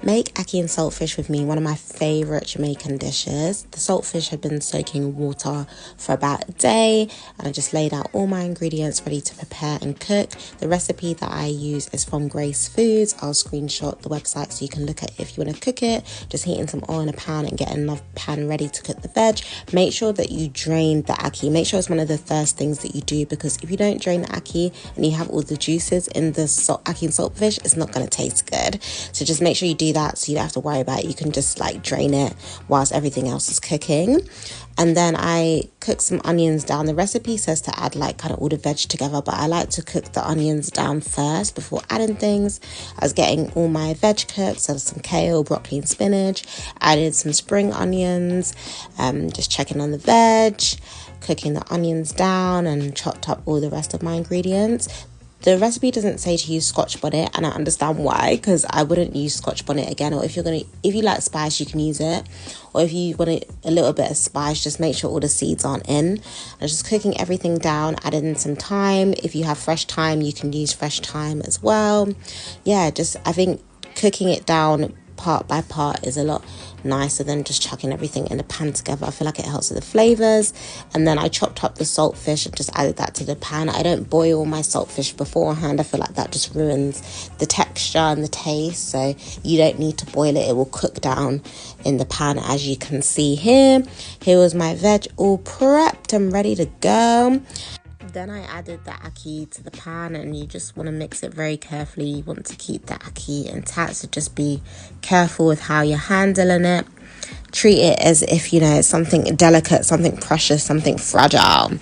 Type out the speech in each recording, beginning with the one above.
Make ackee and saltfish with me, one of my favourite Jamaican dishes. The saltfish had been soaking in water for about a day, and I just laid out all my ingredients ready to prepare and cook. The recipe that I use is from Grace Foods. I'll screenshot the website so you can look at it if you want to cook it. Just heating some oil in a pan and getting enough pan ready to cook the veg. Make sure that you drain the ackee. Make sure it's one of the first things that you do, because if you don't drain the ackee and you have all the juices in the ackee and saltfish, it's not going to taste good. So just make sure you do that so you don't have to worry about it. You can just like drain it whilst everything else is cooking. And then I cook some onions down. The recipe says to add like kind of all the veg together, but I like to cook the onions down first before adding things. I was getting all my veg cooked, so some kale, broccoli and spinach. Added some spring onions, just checking on the veg, cooking the onions down, and chopped up all the rest of my ingredients. The recipe doesn't say to use Scotch bonnet, and I understand why, because I wouldn't use Scotch bonnet again. Or if you like spice, you can use it, or if you want a little bit of spice, just make sure all the seeds aren't in. I'm just cooking everything down, added in some thyme. If you have fresh thyme, you can use fresh thyme as well. Yeah, I think cooking it down part by part is a lot nicer than just chucking everything in the pan together. I feel like it helps with the flavors. And then I chopped up the saltfish and just added that to the pan. I don't boil my saltfish beforehand. I feel like that just ruins the texture and the taste, so you don't need to boil it. It will cook down in the pan, as you can see here. Here was my veg all prepped and ready to go. Then I added the ackee to the pan, and you just want to mix it very carefully. You want to keep the ackee intact, so just be careful with how you're handling it. Treat it as if, you know, it's something delicate, something precious, something fragile.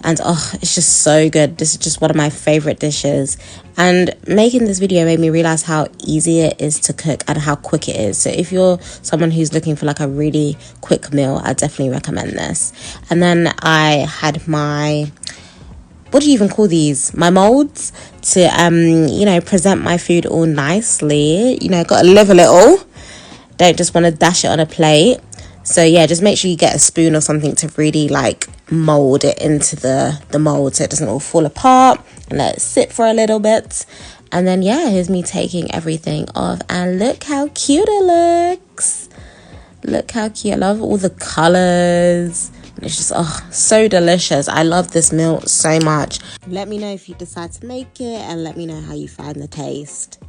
And oh, it's just so good. This is just one of my favorite dishes. And making this video made me realize how easy it is to cook and how quick it is. So if you're someone who's looking for like a really quick meal, I definitely recommend this. And then I had my, what do you even call these? My molds to, you know, present my food all nicely. You know, got to live a little. Don't just want to dash it on a plate. So yeah, just make sure you get a spoon or something to really like mold it into the mold so it doesn't all fall apart, and let it sit for a little bit. And then yeah, here's me taking everything off, and look how cute it looks. Look how cute. I love all the colors. It's just, oh, so delicious. I love this meal so much. Let me know if you decide to make it, and let me know how you find the taste.